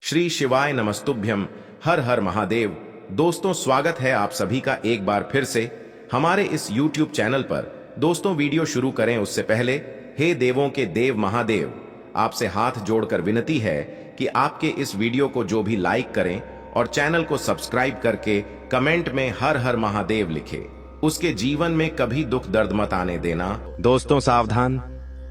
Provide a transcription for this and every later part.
श्री शिवाय नमस्तुभ्यम। हर हर महादेव। दोस्तों, स्वागत है आप सभी का एक बार फिर से हमारे इस YouTube चैनल पर। दोस्तों, वीडियो शुरू करें उससे पहले हे देवों के देव महादेव, आपसे हाथ जोड़कर विनती है कि आपके इस वीडियो को जो भी लाइक करें और चैनल को सब्सक्राइब करके कमेंट में हर हर महादेव लिखे, उसके जीवन में कभी दुख दर्द मत आने देना। दोस्तों सावधान,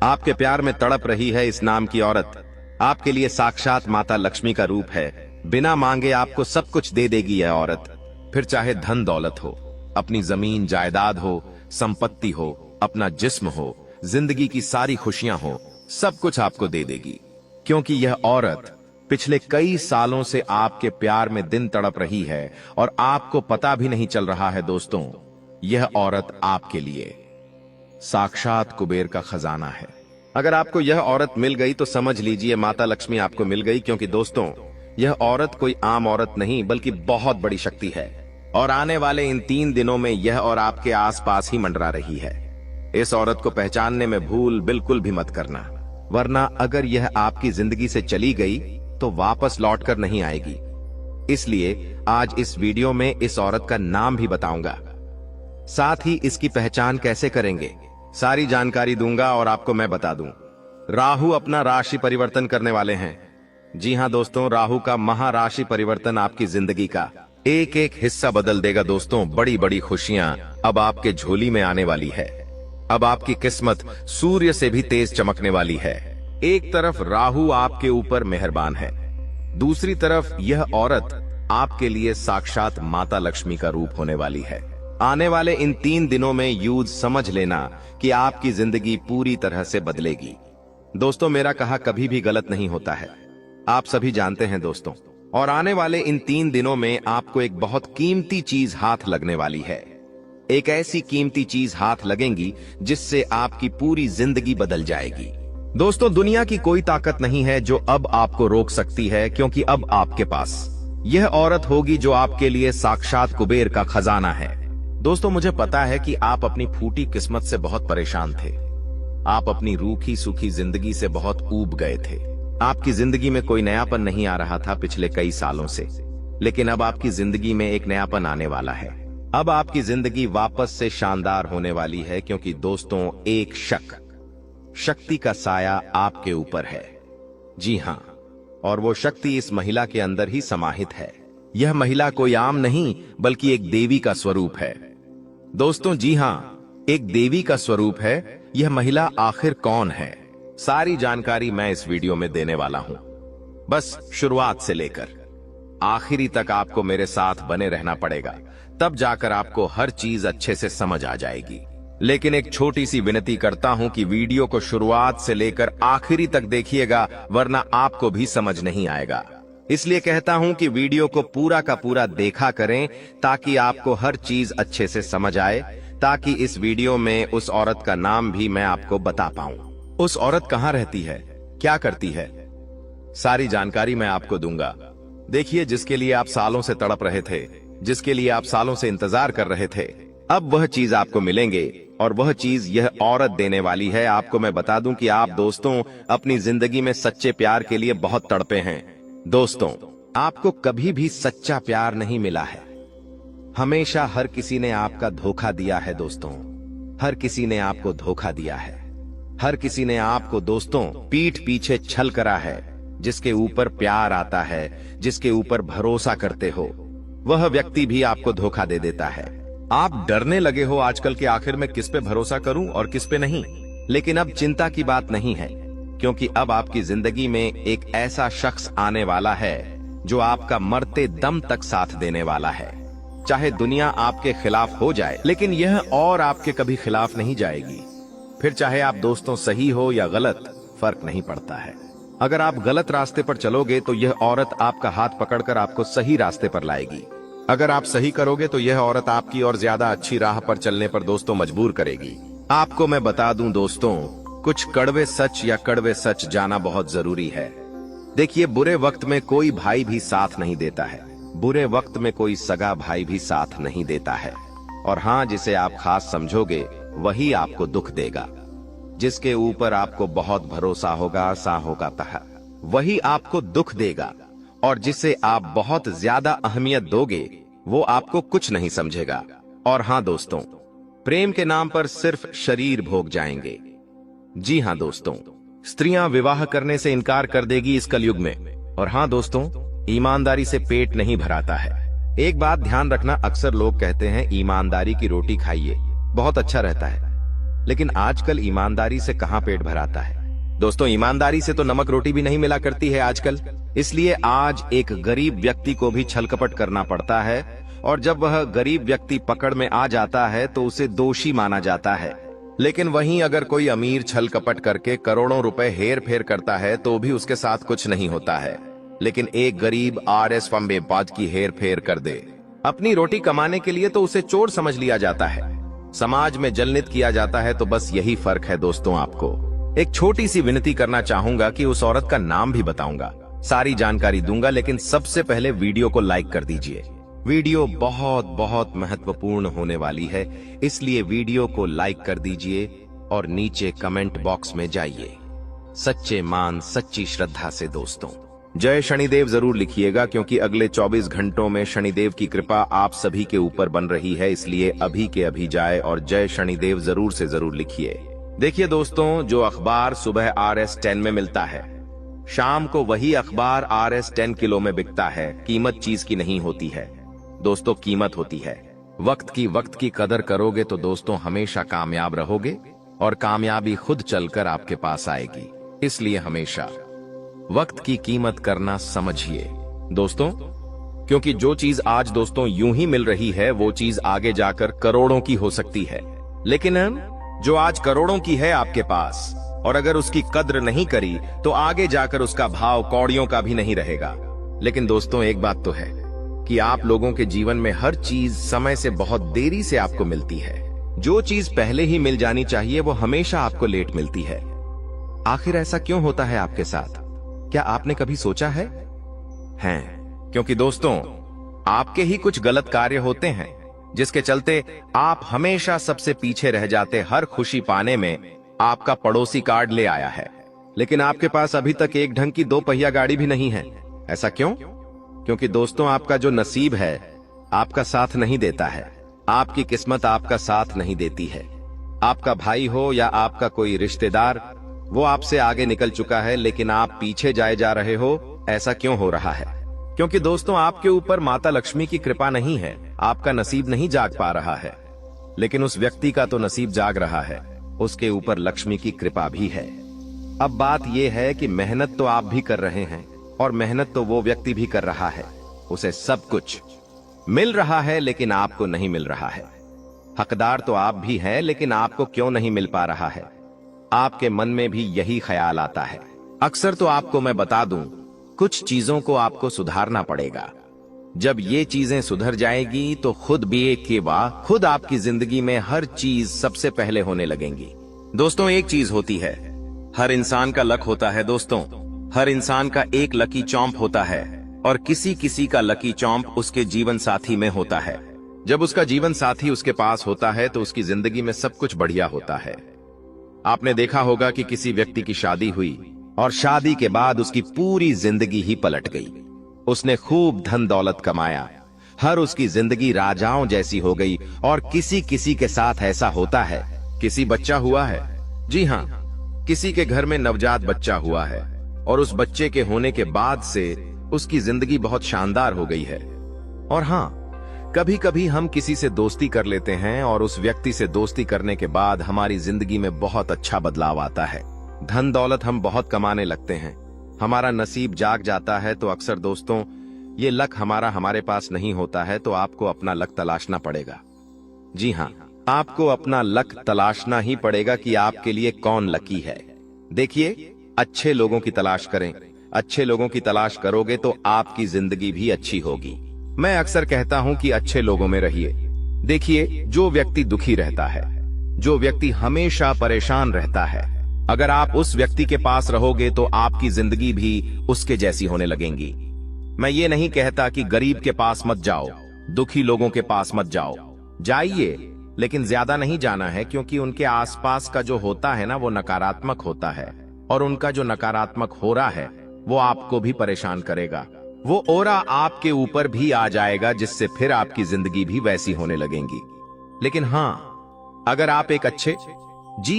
आपके प्यार में तड़प रही है इस नाम की औरत। आपके लिए साक्षात माता लक्ष्मी का रूप है। बिना मांगे आपको सब कुछ दे देगी यह औरत। फिर चाहे धन दौलत हो, अपनी जमीन जायदाद हो, संपत्ति हो, अपना जिस्म हो, जिंदगी की सारी खुशियां हो, सब कुछ आपको दे देगी। क्योंकि यह औरत पिछले कई सालों से आपके प्यार में दिन तड़प रही है और आपको पता भी नहीं चल रहा है। दोस्तों, यह औरत आपके लिए साक्षात कुबेर का खजाना है। अगर आपको यह औरत मिल गई तो समझ लीजिए माता लक्ष्मी आपको मिल गई। क्योंकि दोस्तों, यह औरत कोई आम औरत नहीं बल्कि बहुत बड़ी शक्ति है और आने वाले इन 3 दिनों में यह और आपके आसपास ही मंडरा रही है। इस औरत को पहचानने में भूल बिल्कुल भी मत करना, वरना अगर यह आपकी जिंदगी से चली गई तो वापस लौटकर नहीं आएगी। इसलिए आज इस वीडियो में इस औरत का नाम भी बताऊंगा, साथ ही इसकी पहचान कैसे करेंगे सारी जानकारी दूंगा। और आपको मैं बता दूं, राहु अपना राशि परिवर्तन करने वाले हैं। जी हां दोस्तों, राहु का महाराशि परिवर्तन आपकी जिंदगी का एक एक हिस्सा बदल देगा। दोस्तों, बड़ी बड़ी खुशियां अब आपके झोली में आने वाली है। अब आपकी किस्मत सूर्य से भी तेज चमकने वाली है। एक तरफ राहु आपके ऊपर मेहरबान है, दूसरी तरफ यह औरत आपके लिए साक्षात माता लक्ष्मी का रूप होने वाली है। आने वाले इन 3 दिनों में यूज समझ लेना कि आपकी जिंदगी पूरी तरह से बदलेगी। दोस्तों, मेरा कहा कभी भी गलत नहीं होता है, आप सभी जानते हैं दोस्तों। और आने वाले इन 3 दिनों में आपको एक बहुत कीमती चीज हाथ लगने वाली है। एक ऐसी कीमती चीज हाथ लगेंगी जिससे आपकी पूरी जिंदगी बदल जाएगी। दोस्तों, दुनिया की कोई ताकत नहीं है जो अब आपको रोक सकती है, क्योंकि अब आपके पास यह औरत होगी जो आपके लिए साक्षात कुबेर का खजाना है। दोस्तों, मुझे पता है कि आप अपनी फूटी किस्मत से बहुत परेशान थे। आप अपनी रूखी सूखी जिंदगी से बहुत ऊब गए थे। आपकी जिंदगी में कोई नयापन नहीं आ रहा था पिछले कई सालों से, लेकिन अब आपकी जिंदगी में एक नयापन आने वाला है। अब आपकी जिंदगी वापस से शानदार होने वाली है, क्योंकि दोस्तों, एक शक्ति का साया आपके ऊपर है। जी हां, और वो शक्ति इस महिला के अंदर ही समाहित है। यह महिला कोई आम नहीं बल्कि एक देवी का स्वरूप है। दोस्तों, जी हां, एक देवी का स्वरूप है। यह महिला आखिर कौन है, सारी जानकारी मैं इस वीडियो में देने वाला हूं। बस शुरुआत से लेकर आखिरी तक आपको मेरे साथ बने रहना पड़ेगा, तब जाकर आपको हर चीज अच्छे से समझ आ जाएगी। लेकिन एक छोटी सी विनती करता हूं कि वीडियो को शुरुआत से लेकर आखिरी तक देखिएगा, वरना आपको भी समझ नहीं आएगा। इसलिए कहता हूं कि वीडियो को पूरा का पूरा देखा करें, ताकि आपको हर चीज अच्छे से समझ आए, ताकि इस वीडियो में उस औरत का नाम भी मैं आपको बता पाऊं। उस औरत कहां रहती है, क्या करती है, सारी जानकारी मैं आपको दूंगा। देखिए, जिसके लिए आप सालों से तड़प रहे थे, जिसके लिए आप सालों से इंतजार कर रहे थे, अब वह चीज आपको मिलेंगे और वह चीज यह औरत देने वाली है। आपको मैं बता दूं कि आप दोस्तों अपनी जिंदगी में सच्चे प्यार के लिए बहुत तड़पे हैं। दोस्तों, आपको कभी भी सच्चा प्यार नहीं मिला है। हमेशा हर किसी ने आपका धोखा दिया है। दोस्तों, हर किसी ने आपको धोखा दिया है। हर किसी ने आपको दोस्तों पीठ पीछे छल करा है। जिसके ऊपर प्यार आता है, जिसके ऊपर भरोसा करते हो, वह व्यक्ति भी आपको धोखा दे देता है। आप डरने लगे हो आजकल कि आखिर मैं किस पे भरोसा करूं और किस पे नहीं। लेकिन अब चिंता की बात नहीं है, क्योंकि अब आपकी जिंदगी में एक ऐसा शख्स आने वाला है जो आपका मरते दम तक साथ देने वाला है। चाहे दुनिया आपके खिलाफ हो जाए, लेकिन यह और आपके कभी खिलाफ नहीं जाएगी। फिर चाहे आप दोस्तों सही हो या गलत, फर्क नहीं पड़ता है। अगर आप गलत रास्ते पर चलोगे तो यह औरत आपका हाथ पकड़कर आपको सही रास्ते पर लाएगी। अगर आप सही करोगे तो यह औरत आपकी और ज्यादा अच्छी राह पर चलने पर दोस्तों मजबूर करेगी। आपको मैं बता दूं दोस्तों, कुछ कड़वे सच या कड़वे सच जाना बहुत जरूरी है। देखिए, बुरे वक्त में कोई भाई भी साथ नहीं देता है, बुरे वक्त में कोई सगा भाई भी साथ नहीं देता है। और हां, जिसे आप खास समझोगे वही आपको दुख देगा। जिसके ऊपर आपको बहुत भरोसा होगा, सा होगा तहा, वही आपको दुख देगा। और जिसे आप बहुत ज्यादा अहमियत दोगे वो आपको कुछ नहीं समझेगा। और हाँ दोस्तों, प्रेम के नाम पर सिर्फ शरीर भोग जाएंगे। जी हाँ दोस्तों, स्त्रियां विवाह करने से इनकार कर देगी इस कलयुग में। और हाँ दोस्तों, ईमानदारी से पेट नहीं भराता है। एक बात ध्यान रखना, अक्सर लोग कहते हैं ईमानदारी की रोटी खाइए, बहुत अच्छा रहता है, लेकिन आजकल ईमानदारी से कहां पेट भराता है। दोस्तों, ईमानदारी से तो नमक रोटी भी नहीं मिला करती है आजकल। इसलिए आज एक गरीब व्यक्ति को भी छलकपट करना पड़ता है, और जब वह गरीब व्यक्ति पकड़ में आ जाता है तो उसे दोषी माना जाता है। लेकिन वहीं अगर कोई अमीर छल कपट करके करोड़ों रुपए हेर फेर करता है तो भी उसके साथ कुछ नहीं होता है। लेकिन एक गरीब आरएस फंबेबाज की हेर फेर कर दे अपनी रोटी कमाने के लिए तो उसे चोर समझ लिया जाता है, समाज में जलनित किया जाता है। तो बस यही फर्क है दोस्तों। आपको एक छोटी सी विनती करना चाहूंगा कि उस औरत का नाम भी बताऊंगा, सारी जानकारी दूंगा, लेकिन सबसे पहले वीडियो को लाइक कर दीजिए। वीडियो बहुत बहुत महत्वपूर्ण होने वाली है, इसलिए वीडियो को लाइक कर दीजिए और नीचे कमेंट बॉक्स में जाइए सच्चे मान सच्ची श्रद्धा से दोस्तों जय शनिदेव जरूर लिखिएगा, क्योंकि अगले 24 घंटों में शनिदेव की कृपा आप सभी के ऊपर बन रही है। इसलिए अभी के अभी जाए और जय शनिदेव जरूर से जरूर लिखिए। देखिए दोस्तों, जो अखबार सुबह RS10 में मिलता है, शाम को वही अखबार RS10 किलो में बिकता है। कीमत चीज की नहीं होती है दोस्तों, कीमत होती है वक्त की कदर करोगे तो दोस्तों हमेशा कामयाब रहोगे, और कामयाबी खुद चलकर आपके पास आएगी। इसलिए हमेशा वक्त की कीमत करना समझिए दोस्तों, क्योंकि जो चीज आज दोस्तों यूं ही मिल रही है वो चीज आगे जाकर करोड़ों की हो सकती है। लेकिन जो आज करोड़ों की है आपके पास, और अगर उसकी कद्र नहीं करी तो आगे जाकर उसका भाव कौड़ियों का भी नहीं रहेगा। लेकिन दोस्तों, एक बात तो है कि आप लोगों के जीवन में हर चीज समय से बहुत देरी से आपको मिलती है। जो चीज पहले ही मिल जानी चाहिए वो हमेशा आपको लेट मिलती है। आखिर ऐसा क्यों होता है आपके साथ? क्या आपने कभी सोचा है? क्योंकि दोस्तों, आपके ही कुछ गलत कार्य होते हैं जिसके चलते आप हमेशा सबसे पीछे रह जाते। हर खुशी पाने में आपका पड़ोसी कार्ड ले आया है, लेकिन आपके पास अभी तक एक ढंग की 2 पहिया गाड़ी भी नहीं है। ऐसा क्यों? क्योंकि दोस्तों, आपका जो नसीब है आपका साथ नहीं देता है, आपकी किस्मत आपका साथ नहीं देती है। आपका भाई हो या आपका कोई रिश्तेदार, वो आपसे आगे निकल चुका है, लेकिन आप पीछे जाए जा रहे हो। ऐसा क्यों हो रहा है? क्योंकि दोस्तों, आपके ऊपर माता लक्ष्मी की कृपा नहीं है, आपका नसीब नहीं जाग पा रहा है। लेकिन उस व्यक्ति का तो नसीब जाग रहा है, उसके ऊपर लक्ष्मी की कृपा भी है। अब बात यह है कि मेहनत तो आप भी कर रहे हैं, और मेहनत तो वो व्यक्ति भी कर रहा है। उसे सब कुछ मिल रहा है लेकिन आपको नहीं मिल रहा है। हकदार तो आप भी हैं, लेकिन आपको क्यों नहीं मिल पा रहा है? आपके मन में भी यही ख्याल आता है। अक्सर तो आपको मैं बता दूं, कुछ चीजों को आपको सुधारना पड़ेगा। जब ये चीजें सुधर जाएगी तो खुद खुद आपकी जिंदगी में हर चीज सबसे पहले होने लगेंगी। दोस्तों, एक चीज होती है, हर इंसान का लक होता है दोस्तों। हर इंसान का एक लकी चॉम्प होता है, और किसी किसी का लकी चॉम्प उसके जीवन साथी में होता है। जब उसका जीवन साथी उसके पास होता है तो उसकी जिंदगी में सब कुछ बढ़िया होता है। आपने देखा होगा कि किसी व्यक्ति की शादी हुई और शादी के बाद उसकी पूरी जिंदगी ही पलट गई। उसने खूब धन दौलत कमाया, हर उसकी जिंदगी राजाओं जैसी हो गई। और किसी किसी के साथ ऐसा होता है, किसी बच्चा हुआ है, जी हाँ, किसी के घर में नवजात बच्चा हुआ है, और उस बच्चे के होने के बाद से उसकी जिंदगी बहुत शानदार हो गई है। और हाँ, कभी कभी हम किसी से दोस्ती कर लेते हैं, और उस व्यक्ति से दोस्ती करने के बाद हमारी जिंदगी में बहुत अच्छा बदलाव आता है। धन दौलत हम बहुत कमाने लगते हैं, हमारा नसीब जाग जाता है। तो अक्सर दोस्तों, ये लक हमारे पास नहीं होता है, तो आपको अपना लक तलाशना पड़ेगा। जी हाँ, आपको अपना लक तलाशना ही पड़ेगा कि आपके लिए कौन लकी है। देखिए, अच्छे लोगों की तलाश करें। अच्छे लोगों की तलाश करोगे तो आपकी जिंदगी भी अच्छी होगी। मैं अक्सर कहता हूं कि अच्छे लोगों में रहिए। देखिए, जो व्यक्ति दुखी रहता है, जो व्यक्ति हमेशा परेशान रहता है, अगर आप उस व्यक्ति के पास रहोगे तो आपकी जिंदगी भी उसके जैसी होने लगेगी। मैं ये नहीं कहता कि गरीब के पास मत जाओ, दुखी लोगों के पास मत जाओ, जाइए, लेकिन ज्यादा नहीं जाना है, क्योंकि उनके आसपास का जो होता है ना, वो नकारात्मक होता है, और उनका जो नकारात्मक हो रहा है वो आपको भी परेशान करेगा। वो ओरा आपके ऊपर भी आ जाएगा, जिससे फिर आपकी जिंदगी भी वैसी होने लगेगी। लेकिन हां, अगर आप एक अच्छे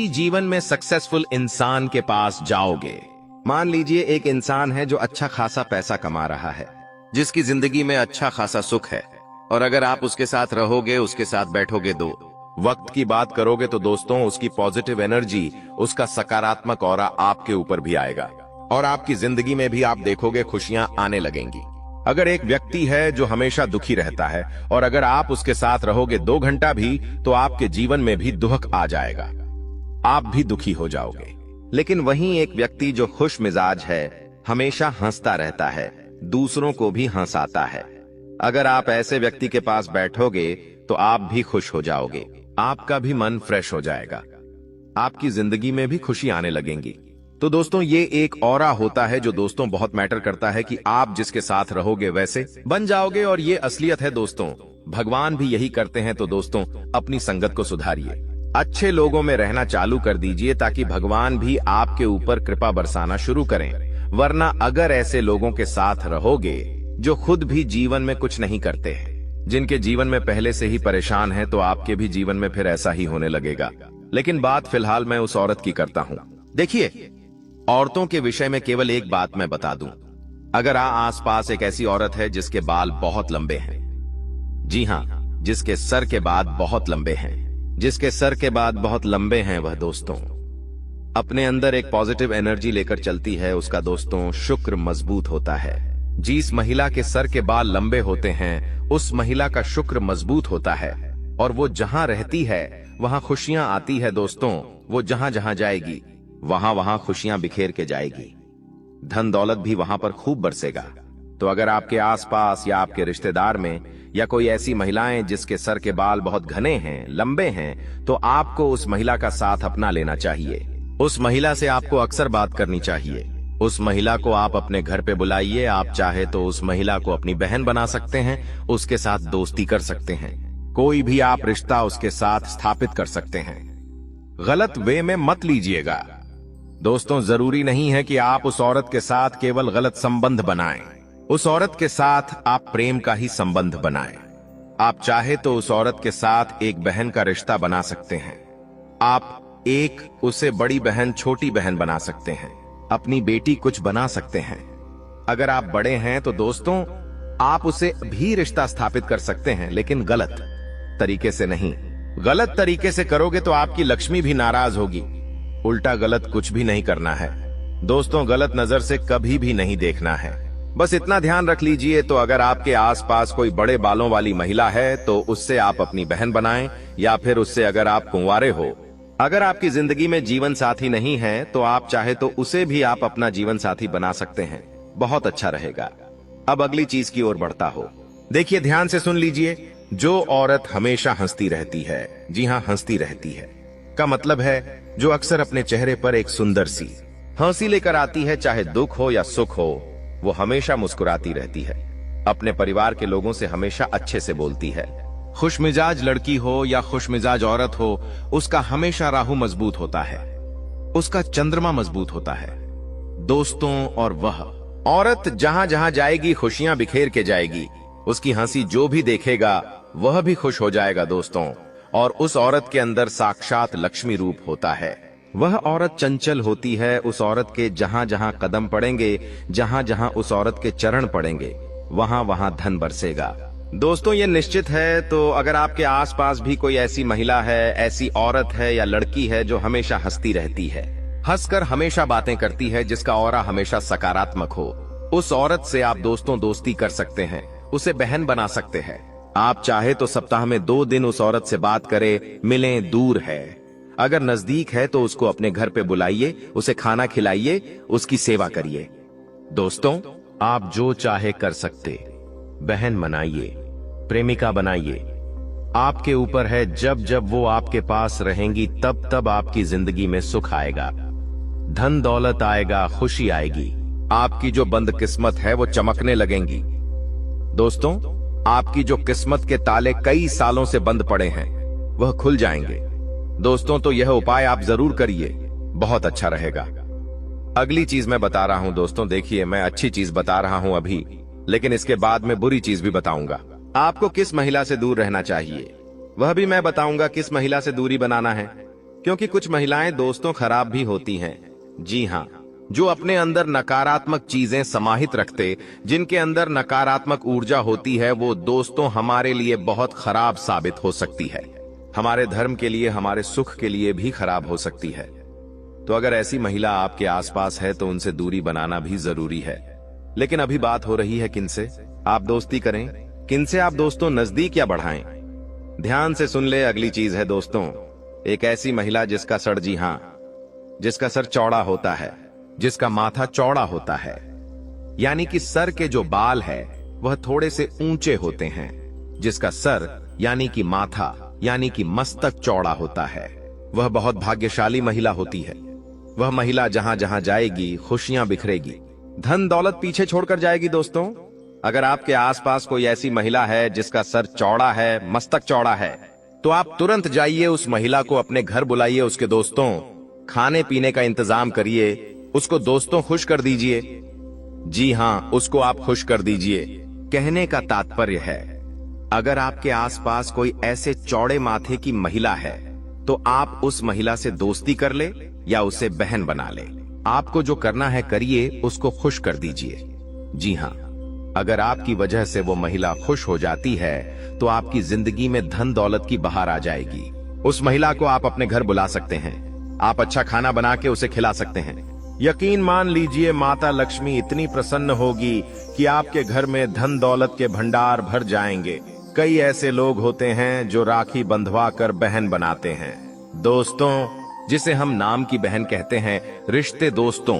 जीवन में सक्सेसफुल इंसान के पास जाओगे, मान लीजिए एक इंसान है जो अच्छा खासा पैसा कमा रहा है, जिसकी जिंदगी में अच्छा खासा सुख है, और अगर आप उसके साथ रहोगे, उसके साथ बैठोगे, दो वक्त की बात करोगे, तो दोस्तों उसकी पॉजिटिव एनर्जी, उसका सकारात्मक ऑरा आपके ऊपर भी आएगा और आपकी जिंदगी में भी आप देखोगे खुशियां आने लगेंगी। अगर एक व्यक्ति है जो हमेशा दुखी रहता है और अगर आप उसके साथ रहोगे 2 घंटा भी, तो आपके जीवन में भी दुख आ जाएगा, आप भी दुखी हो जाओगे। लेकिन वहीं एक व्यक्ति जो खुश मिजाज है, हमेशा हंसता रहता है, दूसरों को भी हंसाता है, अगर आप ऐसे व्यक्ति के पास बैठोगे तो आप भी खुश हो जाओगे, आपका भी मन फ्रेश हो जाएगा, आपकी जिंदगी में भी खुशी आने लगेंगी। तो दोस्तों ये एक ऑरा होता है जो दोस्तों बहुत मैटर करता है कि आप जिसके साथ रहोगे वैसे बन जाओगे, और ये असलियत है दोस्तों, भगवान भी यही करते हैं। तो दोस्तों अपनी संगत को सुधारिए, अच्छे लोगों में रहना चालू कर दीजिए, ताकि भगवान भी आपके ऊपर कृपा बरसाना शुरू करें। वरना अगर ऐसे लोगों के साथ रहोगे जो खुद भी जीवन में कुछ नहीं करते हैं, जिनके जीवन में पहले से ही परेशान है, तो आपके भी जीवन में फिर ऐसा ही होने लगेगा। लेकिन बात फिलहाल मैं उस औरत की करता हूं। देखिए, औरतों के विषय में केवल एक बात मैं बता दूं, अगर आसपास एक ऐसी औरत है जिसके बाल बहुत लंबे हैं, जी हां, जिसके सर के बाद बहुत लंबे हैं, जिसके सर के बाद बहुत लंबे हैं, वह दोस्तों अपने अंदर एक पॉजिटिव एनर्जी लेकर चलती है, उसका दोस्तों शुक्र मजबूत होता है। जिस महिला के सर के बाल लंबे होते हैं, उस महिला का शुक्र मजबूत होता है, और वो जहां रहती है वहां खुशियां आती है दोस्तों। वो जहां जहां जाएगी वहां वहां खुशियां बिखेर के जाएगी, धन दौलत भी वहां पर खूब बरसेगा। तो अगर आपके आसपास या आपके रिश्तेदार में या कोई ऐसी महिलाएं जिसके सर के बाल बहुत घने हैं, लंबे हैं, तो आपको उस महिला का साथ अपना लेना चाहिए। उस महिला से आपको अक्सर बात करनी चाहिए, उस महिला को आप अपने घर पे बुलाइए। आप चाहे तो उस महिला को अपनी बहन बना सकते हैं, उसके साथ दोस्ती कर सकते हैं, कोई भी आप रिश्ता उसके साथ स्थापित कर सकते हैं। गलत वे में मत लीजिएगा दोस्तों, जरूरी नहीं है कि आप उस औरत के साथ केवल गलत संबंध बनाएं, उस औरत के साथ आप प्रेम का ही संबंध बनाएं। आप चाहे तो उस औरत के साथ एक बहन का रिश्ता बना सकते हैं, आप एक उसे बड़ी बहन, छोटी बहन बना सकते हैं, अपनी बेटी कुछ बना सकते हैं। अगर आप बड़े हैं तो दोस्तों आप उसे भी रिश्ता स्थापित कर सकते हैं, लेकिन गलत तरीके से नहीं। गलत तरीके से करोगे तो आपकी लक्ष्मी भी नाराज होगी। उल्टा गलत कुछ भी नहीं करना है दोस्तों, गलत नजर से कभी भी नहीं देखना है। बस इतना ध्यान रख लीजिए। तो अगर आपके आसपास कोई बड़े बालों वाली महिला है तो उससे आप अपनी बहन बनाएं, या फिर उससे अगर आप कुंवारे हो, अगर आपकी जिंदगी में जीवन साथी नहीं है तो आप चाहे तो उसे भी आप अपना जीवन साथी बना सकते हैं, बहुत अच्छा रहेगा। अब अगली चीज की ओर बढ़ता हो। देखिए, ध्यान से सुन लीजिए, जो औरत हमेशा हंसती रहती है, जी हां हंसती रहती है का मतलब है जो अक्सर अपने चेहरे पर एक सुंदर सी हंसी लेकर आती है, चाहे दुख हो या सुख हो, वो हमेशा मुस्कुराती रहती है, अपने परिवार के लोगों से हमेशा अच्छे से बोलती है। खुशमिजाज लड़की हो या खुशमिजाज औरत हो, उसका हमेशा राहु मजबूत होता है, उसका चंद्रमा मजबूत होता है दोस्तों। और वह औरत जहां जहां जाएगी खुशियां बिखेर के जाएगी, उसकी हंसी जो भी देखेगा वह भी खुश हो जाएगा दोस्तों। और उस औरत के अंदर साक्षात लक्ष्मी रूप होता है। वह औरत चंचल होती है, उस औरत के जहां जहां कदम पड़ेंगे, जहां जहां उस औरत के चरण पड़ेंगे, वहां वहां धन बरसेगा दोस्तों, ये निश्चित है। तो अगर आपके आसपास भी कोई ऐसी महिला है, ऐसी औरत है या लड़की है जो हमेशा हंसती रहती है, हंसकर हमेशा बातें करती है, जिसका ऑरा हमेशा सकारात्मक हो, उस औरत से आप दोस्तों दोस्ती कर सकते हैं, उसे बहन बना सकते हैं। आप चाहे तो सप्ताह में 2 दिन उस औरत से बात करें, मिलें। दूर है, अगर नजदीक है तो उसको अपने घर पे बुलाइए, उसे खाना खिलाइए, उसकी सेवा करिए। दोस्तों आप जो चाहे कर सकते, बहन बनाइए, प्रेमिका बनाइए, आपके ऊपर है। जब जब वो आपके पास रहेंगी तब तब आपकी जिंदगी में सुख आएगा, धन दौलत आएगा, खुशी आएगी, आपकी जो बंद किस्मत है वो चमकने लगेंगी। दोस्तों आपकी जो किस्मत के ताले कई सालों से बंद पड़े हैं वह खुल जाएंगे दोस्तों। तो यह उपाय आप जरूर करिए, बहुत अच्छा रहेगा। अगली चीज मैं बता रहा हूं दोस्तों, देखिए मैं अच्छी चीज बता रहा हूं अभी, लेकिन इसके बाद में बुरी चीज भी बताऊंगा। आपको किस महिला से दूर रहना चाहिए वह भी मैं बताऊंगा, किस महिला से दूरी बनाना है, क्योंकि कुछ महिलाएं दोस्तों खराब भी होती हैं। जी हाँ, जो अपने अंदर नकारात्मक चीजें समाहित रखते, जिनके अंदर नकारात्मक ऊर्जा होती है, वो दोस्तों हमारे लिए बहुत खराब साबित हो सकती है। हमारे धर्म के लिए, हमारे सुख के लिए भी खराब हो सकती है। तो अगर ऐसी महिला आपके आसपास है तो उनसे दूरी बनाना भी जरूरी है। लेकिन अभी बात हो रही है किनसे आप दोस्ती करें, किनसे आप दोस्तों नजदीक या बढ़ाएं। ध्यान से सुन ले, अगली चीज है दोस्तों, एक ऐसी महिला जिसका सर, जी हां, जिसका सर चौड़ा होता है, जिसका माथा चौड़ा होता है, यानी कि सर के जो बाल है वह थोड़े से ऊंचे होते हैं, जिसका सर यानी कि माथा यानी कि मस्तक चौड़ा होता है, वह बहुत भाग्यशाली महिला होती है। वह महिला जहां जहां जाएगी खुशियां बिखरेगी, धन दौलत पीछे छोड़कर जाएगी। दोस्तों, अगर आपके आसपास कोई ऐसी महिला है जिसका सर चौड़ा है, मस्तक चौड़ा है, तो आप तुरंत जाइए, उस महिला को अपने घर बुलाइए, उसके दोस्तों खाने पीने का इंतजाम करिए, उसको दोस्तों खुश कर दीजिए। जी हां, उसको आप खुश कर दीजिए। कहने का तात्पर्य है, अगर आपके आसपास कोई ऐसे चौड़े माथे की महिला है तो आप उस महिला से दोस्ती कर ले या उसे बहन बना ले। आपको जो करना है करिए, उसको खुश कर दीजिए। जी हां, अगर आपकी वजह से वो महिला खुश हो जाती है तो आपकी जिंदगी में धन दौलत की बहार आ जाएगी। उस महिला को आप अपने घर बुला सकते हैं, आप अच्छा खाना बना के उसे खिला सकते हैं। यकीन मान लीजिए, माता लक्ष्मी इतनी प्रसन्न होगी कि आपके घर में धन दौलत के भंडार भर जाएंगे। कई ऐसे लोग होते हैं जो राखी बंधवा कर बहन बनाते हैं। दोस्तों, जिसे हम नाम की बहन कहते हैं, रिश्ते दोस्तों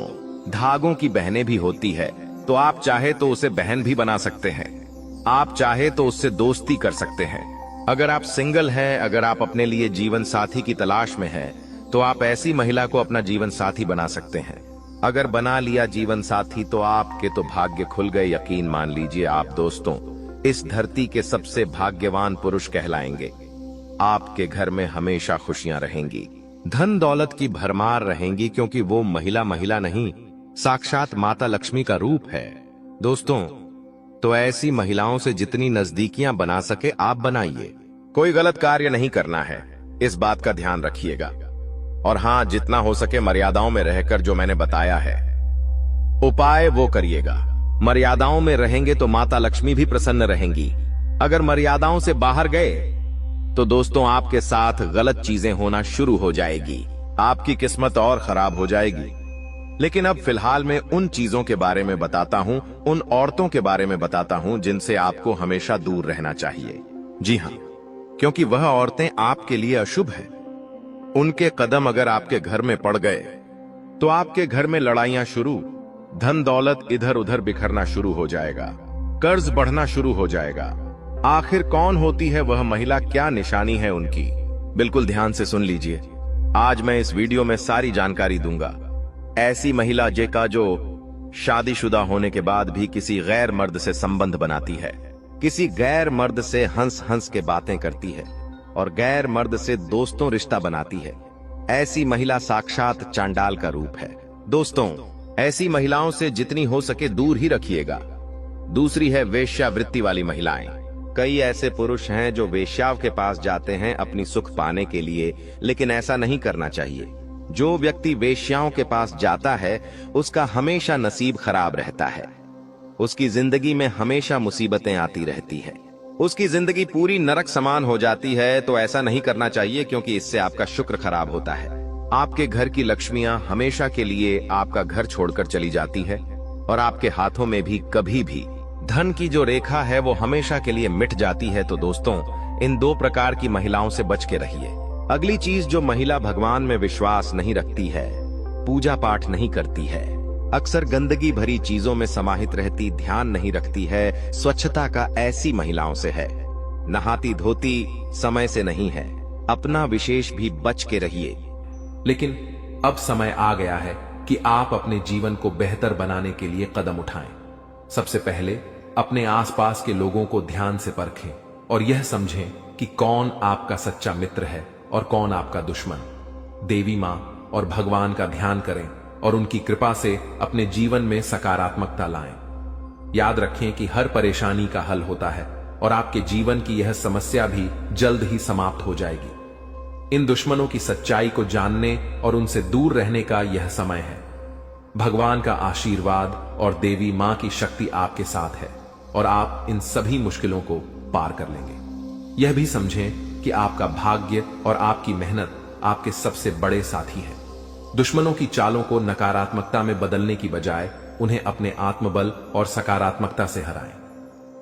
धागों की बहनें भी होती है। तो आप चाहे तो उसे बहन भी बना सकते हैं, आप चाहे तो उससे दोस्ती कर सकते हैं। अगर आप सिंगल हैं, अगर आप अपने लिए जीवन साथी की तलाश में हैं, तो आप ऐसी महिला को अपना जीवन साथी बना सकते हैं। अगर बना लिया जीवन साथी तो आपके तो भाग्य खुल गए। यकीन मान लीजिए, आप दोस्तों इस धरती के सबसे भाग्यवान पुरुष कहलाएंगे। आपके घर में हमेशा खुशियां रहेंगी, धन दौलत की भरमार रहेंगी, क्योंकि वो महिला महिला नहीं, साक्षात माता लक्ष्मी का रूप है। दोस्तों, तो ऐसी महिलाओं से जितनी नजदीकियां बना सके आप बनाइए। कोई गलत कार्य नहीं करना है, इस बात का ध्यान रखिएगा। और हां, जितना हो सके मर्यादाओं में रहकर जो मैंने बताया है उपाय वो करिएगा। मर्यादाओं में रहेंगे तो माता लक्ष्मी भी प्रसन्न रहेंगी। अगर मर्यादाओं से बाहर गए तो दोस्तों आपके साथ गलत चीजें होना शुरू हो जाएगी, आपकी किस्मत और खराब हो जाएगी। लेकिन अब फिलहाल मैं उन चीजों के बारे में बताता हूं, उन औरतों के बारे में बताता हूं जिनसे आपको हमेशा दूर रहना चाहिए। जी हां, क्योंकि वह औरतें आपके लिए अशुभ हैं। उनके कदम अगर आपके घर में पड़ गए तो आपके घर में लड़ाइयां शुरू, धन दौलत इधर उधर बिखरना शुरू हो जाएगा, कर्ज बढ़ना शुरू हो जाएगा। आखिर कौन होती है वह महिला, क्या निशानी है उनकी? बिल्कुल ध्यान से सुन लीजिए, आज मैं इस वीडियो में सारी जानकारी दूंगा। ऐसी महिला जो शादीशुदा होने के बाद भी किसी गैर मर्द से संबंध बनाती है, किसी गैर मर्द से हंस हंस के बातें करती है और गैर मर्द से दोस्तों रिश्ता बनाती है। ऐसी महिला साक्षात चांडाल का रूप है। दोस्तों, ऐसी महिलाओं से जितनी हो सके दूर ही रखिएगा। दूसरी है वेश्यावृत्ति वाली महिलाएं। कई ऐसे पुरुष हैं जो वेश्याओं के पास जाते हैं अपनी सुख पाने के लिए, लेकिन ऐसा नहीं करना चाहिए। जो व्यक्ति वेश्याओं के पास जाता है उसका हमेशा नसीब खराब रहता है, उसकी जिंदगी में हमेशा मुसीबतें आती रहती है, उसकी जिंदगी पूरी नरक समान हो जाती है। तो ऐसा नहीं करना चाहिए, क्योंकि इससे आपका शुक्र खराब होता है। आपके घर की लक्ष्मियां हमेशा के लिए आपका घर छोड़कर चली जाती है और आपके हाथों में भी कभी भी धन की जो रेखा है वो हमेशा के लिए मिट जाती है। तो दोस्तों, इन दो प्रकार की महिलाओं से बच के रहिए। अगली चीज, जो महिला भगवान में विश्वास नहीं रखती है, पूजा पाठ नहीं करती है, अक्सर गंदगी भरी चीजों में समाहित रहती, ध्यान नहीं रखती है, स्वच्छता का ऐसी महिलाओं से है। नहाती धोती समय से नहीं है, अपना विशेष भी बच के रहिए। लेकिन अब समय आ गया है कि आप अपने जीवन को बेहतर बनाने के लिए कदम उठाएं। सबसे पहले अपने आसपास के लोगों को ध्यान से परखें और यह समझें कि कौन आपका सच्चा मित्र है और कौन आपका दुश्मन। देवी मां और भगवान का ध्यान करें और उनकी कृपा से अपने जीवन में सकारात्मकता लाएं। याद रखें कि हर परेशानी का हल होता है और आपके जीवन की यह समस्या भी जल्द ही समाप्त हो जाएगी। इन दुश्मनों की सच्चाई को जानने और उनसे दूर रहने का यह समय है। भगवान का आशीर्वाद और देवी मां की शक्ति आपके साथ है और आप इन सभी मुश्किलों को पार कर लेंगे। यह भी समझें कि आपका भाग्य और आपकी मेहनत आपके सबसे बड़े साथी हैं। दुश्मनों की चालों को नकारात्मकता में बदलने की बजाय उन्हें अपने आत्मबल और सकारात्मकता से हराएं।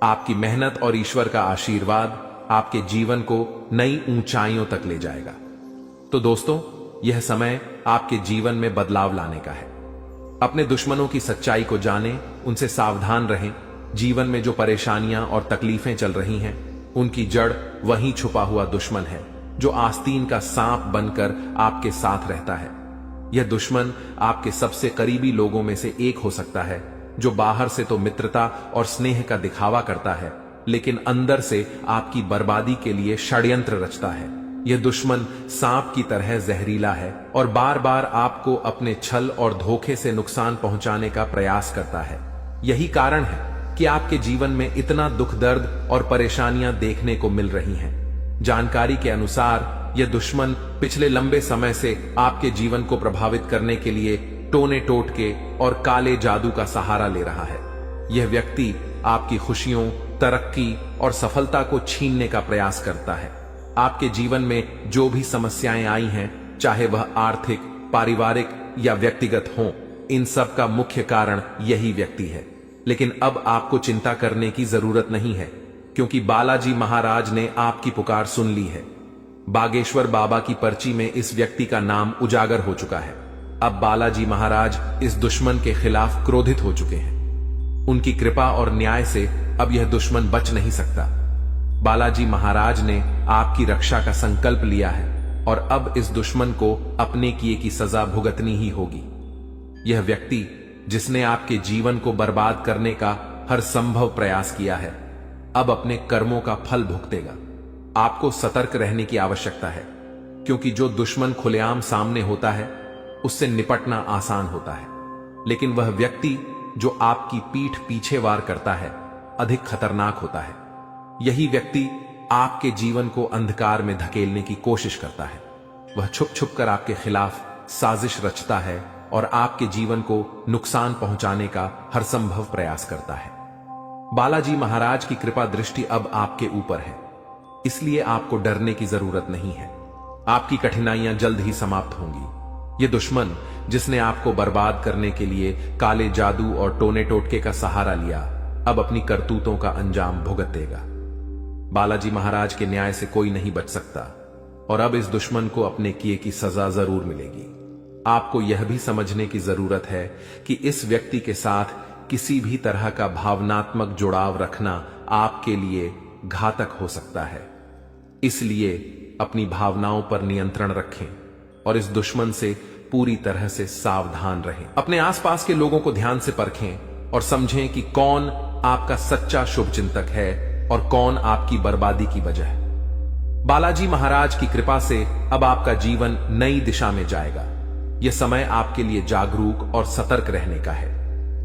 आपकी मेहनत और ईश्वर का आशीर्वाद आपके जीवन को नई ऊंचाइयों तक ले जाएगा। तो दोस्तों, यह समय आपके जीवन में बदलाव लाने का है। अपने दुश्मनों की सच्चाई को जानें, उनसे सावधान रहें। जीवन में जो परेशानियां और तकलीफें चल रही हैं, उनकी जड़ वहीं छुपा हुआ दुश्मन है जो आस्तीन का सांप बनकर आपके साथ रहता है। यह दुश्मन आपके सबसे करीबी लोगों में से एक हो सकता है, जो बाहर से तो मित्रता और स्नेह का दिखावा करता है, लेकिन अंदर से आपकी बर्बादी के लिए षड्यंत्र रचता है। यह दुश्मन सांप की तरह जहरीला है और बार बार आपको अपने छल और धोखे से नुकसान पहुंचाने का प्रयास करता है। यही कारण है कि आपके जीवन में इतना दुख दर्द और परेशानियां देखने को मिल रही हैं। जानकारी के अनुसार यह दुश्मन पिछले लंबे समय से आपके जीवन को प्रभावित करने के लिए टोने टोटके और काले जादू का सहारा ले रहा है। यह व्यक्ति आपकी खुशियों, तरक्की और सफलता को छीनने का प्रयास करता है। आपके जीवन में जो भी समस्याएं आई हैं, चाहे वह आर्थिक, पारिवारिक या व्यक्तिगत हों, इन सब का मुख्य कारण यही व्यक्ति है। लेकिन अब आपको चिंता करने की जरूरत नहीं है, क्योंकि बालाजी महाराज ने आपकी पुकार सुन ली है। बागेश्वर बाबा की पर्ची में इस व्यक्ति का नाम उजागर हो चुका है। अब बालाजी महाराज इस दुश्मन के खिलाफ क्रोधित हो चुके हैं। उनकी कृपा और न्याय से अब यह दुश्मन बच नहीं सकता। बालाजी महाराज ने आपकी रक्षा का संकल्प लिया है और अब इस दुश्मन को अपने किए की सजा भुगतनी ही होगी। यह व्यक्ति जिसने आपके जीवन को बर्बाद करने का हर संभव प्रयास किया है, अब अपने कर्मों का फल भुगतेगा। आपको सतर्क रहने की आवश्यकता है, क्योंकि जो दुश्मन खुलेआम सामने होता है, उससे निपटना आसान होता है, लेकिन वह व्यक्ति जो आपकी पीठ पीछे वार करता है, अधिक खतरनाक होता है। यही व्यक्ति आपके जीवन को अंधकार में धकेलने की कोशिश करता है। वह छुप छुप कर आपके खिलाफ साजिश रचता है और आपके जीवन को नुकसान पहुंचाने का हर संभव प्रयास करता है। बालाजी महाराज की कृपा दृष्टि अब आपके ऊपर है, इसलिए आपको डरने की जरूरत नहीं है। आपकी कठिनाइयां जल्द ही समाप्त होंगी। यह दुश्मन जिसने आपको बर्बाद करने के लिए काले जादू और टोने टोटके का सहारा लिया, अब अपनी करतूतों का अंजाम भुगतेगा। बालाजी महाराज के न्याय से कोई नहीं बच सकता और अब इस दुश्मन को अपने किए की सजा जरूर मिलेगी। आपको यह भी समझने की जरूरत है कि इस व्यक्ति के साथ किसी भी तरह का भावनात्मक जुड़ाव रखना आपके लिए घातक हो सकता है। इसलिए अपनी भावनाओं पर नियंत्रण रखें और इस दुश्मन से पूरी तरह से सावधान रहें। अपने आसपास के लोगों को ध्यान से परखें और समझें कि कौन आपका सच्चा शुभचिंतक है और कौन आपकी बर्बादी की वजह है। बालाजी महाराज की कृपा से अब आपका जीवन नई दिशा में जाएगा। यह समय आपके लिए जागरूक और सतर्क रहने का है।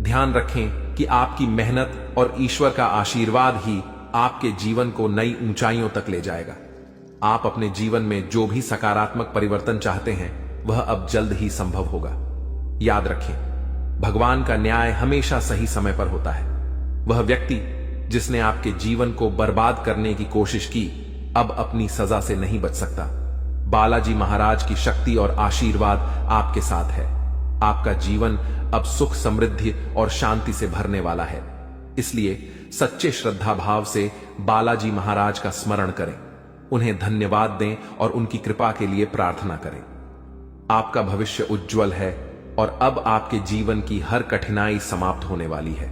ध्यान रखें कि आपकी मेहनत और ईश्वर का आशीर्वाद ही आपके जीवन को नई ऊंचाइयों तक ले जाएगा। आप अपने जीवन में जो भी सकारात्मक परिवर्तन चाहते हैं, वह अब जल्द ही संभव होगा। याद रखें, भगवान का न्याय हमेशा सही समय पर होता है। वह व्यक्ति जिसने आपके जीवन को बर्बाद करने की कोशिश की, अब अपनी सजा से नहीं बच सकता। बालाजी महाराज की शक्ति और आशीर्वाद आपके साथ है। आपका जीवन अब सुख, समृद्धि और शांति से भरने वाला है। इसलिए सच्चे श्रद्धा भाव से बालाजी महाराज का स्मरण करें, उन्हें धन्यवाद दें और उनकी कृपा के लिए प्रार्थना करें। आपका भविष्य उज्जवल है और अब आपके जीवन की हर कठिनाई समाप्त होने वाली है।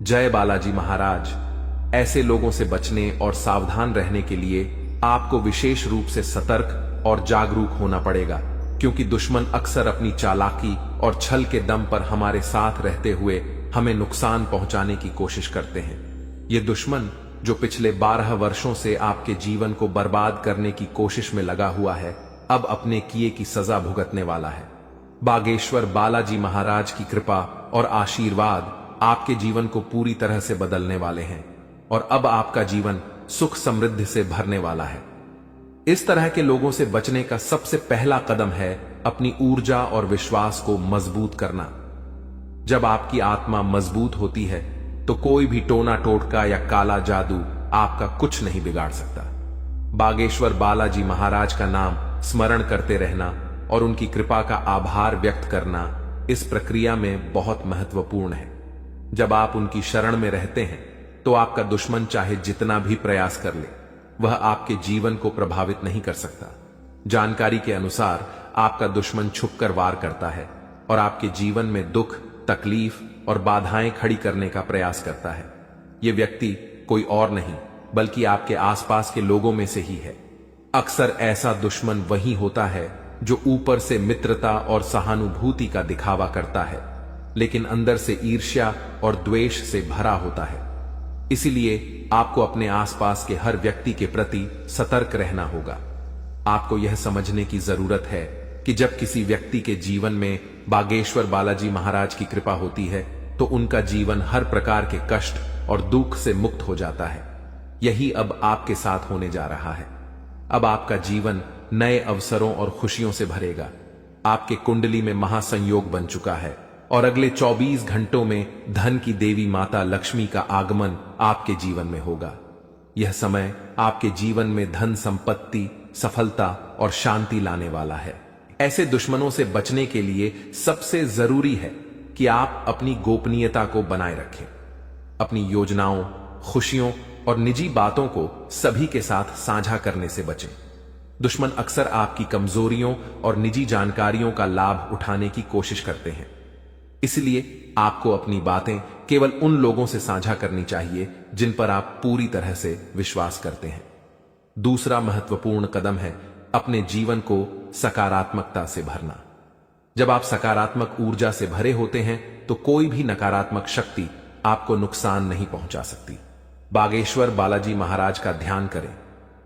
जय बालाजी महाराज। ऐसे लोगों से बचने और सावधान रहने के लिए आपको विशेष रूप से सतर्क और जागरूक होना पड़ेगा, क्योंकि दुश्मन अक्सर अपनी चालाकी और छल के दम पर हमारे साथ रहते हुए हमें नुकसान पहुंचाने की कोशिश करते हैं। ये दुश्मन जो पिछले 12 वर्षों से आपके जीवन को बर्बाद करने की कोशिश में लगा हुआ है, अब अपने किए की सजा भुगतने वाला है। बागेश्वर बालाजी महाराज की कृपा और आशीर्वाद आपके जीवन को पूरी तरह से बदलने वाले हैं और अब आपका जीवन सुख समृद्धि से भरने वाला है। इस तरह के लोगों से बचने का सबसे पहला कदम है अपनी ऊर्जा और विश्वास को मजबूत करना। जब आपकी आत्मा मजबूत होती है तो कोई भी टोना टोटका या काला जादू आपका कुछ नहीं बिगाड़ सकता। बागेश्वर बालाजी महाराज का नाम स्मरण करते रहना और उनकी कृपा का आभार व्यक्त करना इस प्रक्रिया में बहुत महत्वपूर्ण है। जब आप उनकी शरण में रहते हैं तो आपका दुश्मन चाहे जितना भी प्रयास कर ले, वह आपके जीवन को प्रभावित नहीं कर सकता। जानकारी के अनुसार आपका दुश्मन छुपकर वार करता है और आपके जीवन में दुख, तकलीफ और बाधाएं खड़ी करने का प्रयास करता है। यह व्यक्ति कोई और नहीं बल्कि आपके आसपास के लोगों में से ही है। अक्सर ऐसा दुश्मन वही होता है जो ऊपर से मित्रता और सहानुभूति का दिखावा करता है, लेकिन अंदर से ईर्ष्या और द्वेष से भरा होता है। इसीलिए आपको अपने आसपास के हर व्यक्ति के प्रति सतर्क रहना होगा। आपको यह समझने की जरूरत है कि जब किसी व्यक्ति के जीवन में बागेश्वर बालाजी महाराज की कृपा होती है तो उनका जीवन हर प्रकार के कष्ट और दुख से मुक्त हो जाता है। यही अब आपके साथ होने जा रहा है। अब आपका जीवन नए अवसरों और खुशियों से भरेगा। आपके कुंडली में महासंयोग बन चुका है और अगले 24 घंटों में धन की देवी माता लक्ष्मी का आगमन आपके जीवन में होगा। यह समय आपके जीवन में धन, संपत्ति, सफलता और शांति लाने वाला है। ऐसे दुश्मनों से बचने के लिए सबसे जरूरी है कि आप अपनी गोपनीयता को बनाए रखें। अपनी योजनाओं, खुशियों और निजी बातों को सभी के साथ साझा करने से बचें। दुश्मन अक्सर आपकी कमजोरियों और निजी जानकारियों का लाभ उठाने की कोशिश करते हैं। इसलिए आपको अपनी बातें केवल उन लोगों से साझा करनी चाहिए जिन पर आप पूरी तरह से विश्वास करते हैं। दूसरा महत्वपूर्ण कदम है अपने जीवन को सकारात्मकता से भरना। जब आप सकारात्मक ऊर्जा से भरे होते हैं तो कोई भी नकारात्मक शक्ति आपको नुकसान नहीं पहुंचा सकती। बागेश्वर बालाजी महाराज का ध्यान करें,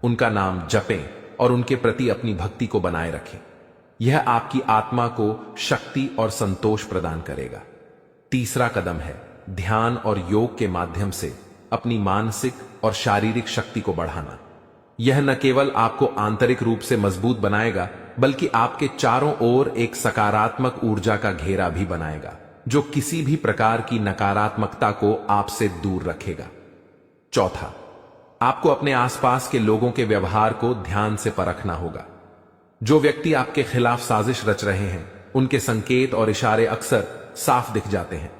उनका नाम जपें और उनके प्रति अपनी भक्ति को बनाए रखें। यह आपकी आत्मा को शक्ति और संतोष प्रदान करेगा। तीसरा कदम है ध्यान और योग के माध्यम से अपनी मानसिक और शारीरिक शक्ति को बढ़ाना। यह न केवल आपको आंतरिक रूप से मजबूत बनाएगा बल्कि आपके चारों ओर एक सकारात्मक ऊर्जा का घेरा भी बनाएगा जो किसी भी प्रकार की नकारात्मकता को आपसे दूर रखेगा। चौथा, आपको अपने आसपास के लोगों के व्यवहार को ध्यान से परखना होगा। जो व्यक्ति आपके खिलाफ साजिश रच रहे हैं उनके संकेत और इशारे अक्सर साफ दिख जाते हैं।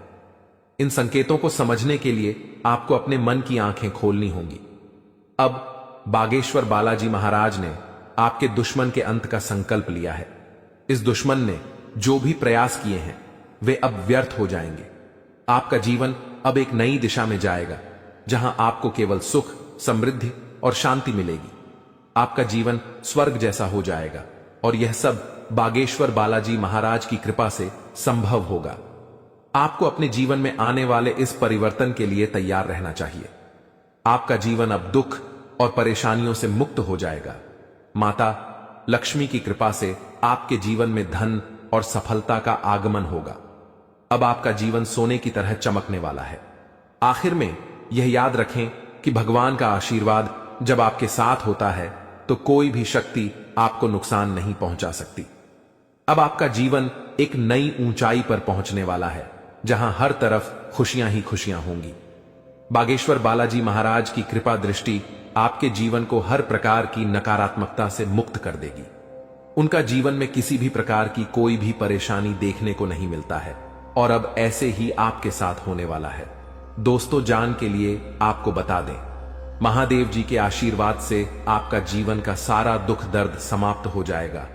इन संकेतों को समझने के लिए आपको अपने मन की आंखें खोलनी होंगी। अब बागेश्वर बालाजी महाराज ने आपके दुश्मन के अंत का संकल्प लिया है। इस दुश्मन ने जो भी प्रयास किए हैं वे अब व्यर्थ हो जाएंगे। आपका जीवन अब एक नई दिशा में जाएगा जहां आपको केवल सुख, समृद्धि और शांति मिलेगी। आपका जीवन स्वर्ग जैसा हो जाएगा और यह सब बागेश्वर बालाजी महाराज की कृपा से संभव होगा। आपको अपने जीवन में आने वाले इस परिवर्तन के लिए तैयार रहना चाहिए। आपका जीवन अब दुख और परेशानियों से मुक्त हो जाएगा। माता लक्ष्मी की कृपा से आपके जीवन में धन और सफलता का आगमन होगा। अब आपका जीवन सोने की तरह चमकने वाला है। आखिर में यह याद रखें कि भगवान का आशीर्वाद जब आपके साथ होता है तो कोई भी शक्ति आपको नुकसान नहीं पहुंचा सकती। अब आपका जीवन एक नई ऊंचाई पर पहुंचने वाला है जहां हर तरफ खुशियां ही खुशियां होंगी। बागेश्वर बालाजी महाराज की कृपा दृष्टि आपके जीवन को हर प्रकार की नकारात्मकता से मुक्त कर देगी। उनका जीवन में किसी भी प्रकार की कोई भी परेशानी देखने को नहीं मिलता है और अब ऐसे ही आपके साथ होने वाला है। दोस्तों, जान के लिए आपको बता दें, महादेव जी के आशीर्वाद से आपका जीवन का सारा दुख दर्द समाप्त हो जाएगा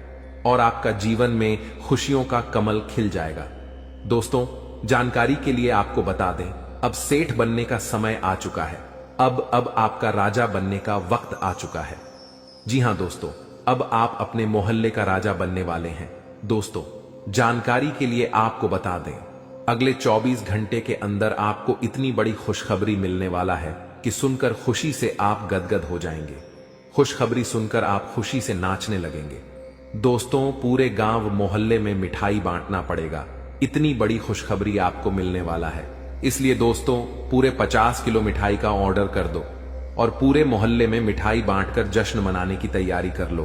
और आपका जीवन में खुशियों का कमल खिल जाएगा। दोस्तों, जानकारी के लिए आपको बता दें, अब सेठ बनने का समय आ चुका है। अब आपका राजा बनने का वक्त आ चुका है। जी हां दोस्तों, अब आप अपने मोहल्ले का राजा बनने वाले हैं। दोस्तों, जानकारी के लिए आपको बता दें, अगले 24 घंटे के अंदर आपको इतनी बड़ी खुशखबरी मिलने वाला है कि सुनकर खुशी से आप गदगद हो जाएंगे। खुशखबरी सुनकर आप खुशी से नाचने लगेंगे। दोस्तों, पूरे गांव मोहल्ले में मिठाई बांटना पड़ेगा, इतनी बड़ी खुशखबरी आपको मिलने वाला है। इसलिए दोस्तों पूरे 50 किलो मिठाई का ऑर्डर कर दो और पूरे मोहल्ले में मिठाई बांटकर जश्न मनाने की तैयारी कर लो,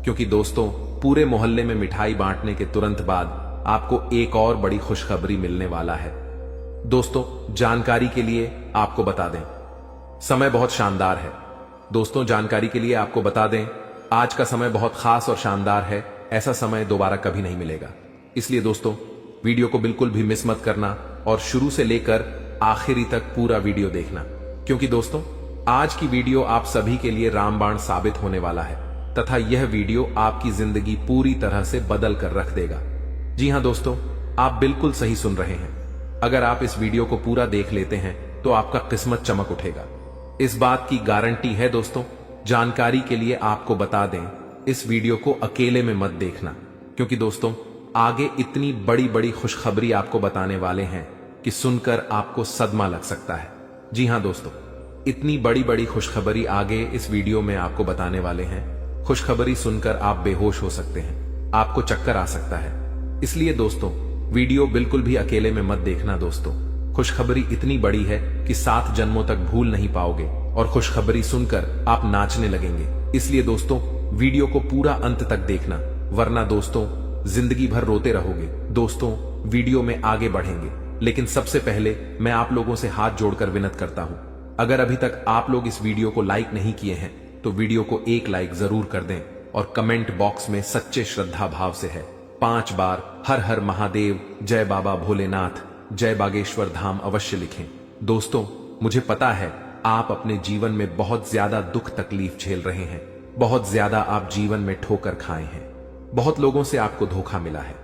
क्योंकि दोस्तों पूरे मोहल्ले में मिठाई बांटने के तुरंत बाद आपको एक और बड़ी खुशखबरी मिलने वाला है। दोस्तों जानकारी के लिए आपको बता दें, समय बहुत शानदार है। दोस्तों जानकारी के लिए आपको बता दें, आज का समय बहुत खास और शानदार है। ऐसा समय दोबारा कभी नहीं मिलेगा। इसलिए दोस्तों वीडियो को बिल्कुल भी मिस मत करना और शुरू से लेकर आखिरी तक पूरा वीडियो देखना, क्योंकि दोस्तों आज की वीडियो आप सभी के लिए रामबाण साबित होने वाला है तथा यह वीडियो आपकी जिंदगी पूरी तरह से बदल कर रख देगा। जी हां दोस्तों, आप बिल्कुल सही सुन रहे हैं। अगर आप इस वीडियो को पूरा देख लेते हैं तो आपका किस्मत चमक उठेगा, इस बात की गारंटी है। दोस्तों जानकारी के लिए आपको बता दें, इस वीडियो को अकेले में मत देखना, क्योंकि दोस्तों आगे इतनी बड़ी बड़ी खुशखबरी आपको बताने वाले हैं कि सुनकर आपको सदमा लग सकता है। जी हां दोस्तों, इतनी बड़ी बड़ी खुशखबरी आगे इस वीडियो में आपको बताने वाले हैं। खुशखबरी सुनकर आप बेहोश हो सकते हैं, आपको चक्कर आ सकता है। इसलिए दोस्तों वीडियो बिल्कुल भी अकेले में मत देखना। दोस्तों खुशखबरी इतनी बड़ी है कि 7 जन्मों तक भूल नहीं पाओगे और खुशखबरी सुनकर आप नाचने लगेंगे। इसलिए दोस्तों वीडियो को पूरा अंत तक देखना, वरना दोस्तों जिंदगी भर रोते रहोगे। दोस्तों वीडियो में आगे बढ़ेंगे, लेकिन सबसे पहले मैं आप लोगों से हाथ जोड़कर विनती करता हूं, अगर अभी तक आप लोग इस वीडियो को लाइक नहीं किए हैं तो वीडियो को एक लाइक जरूर कर दें और कमेंट बॉक्स में सच्चे श्रद्धा भाव से है 5 बार हर हर महादेव, जय बाबा भोलेनाथ, जय बागेश्वर धाम अवश्य लिखें। दोस्तों मुझे पता है आप अपने जीवन में बहुत ज्यादा दुख तकलीफ झेल रहे हैं, बहुत ज्यादा आप जीवन में ठोकर खाए हैं, बहुत लोगों से आपको धोखा मिला है।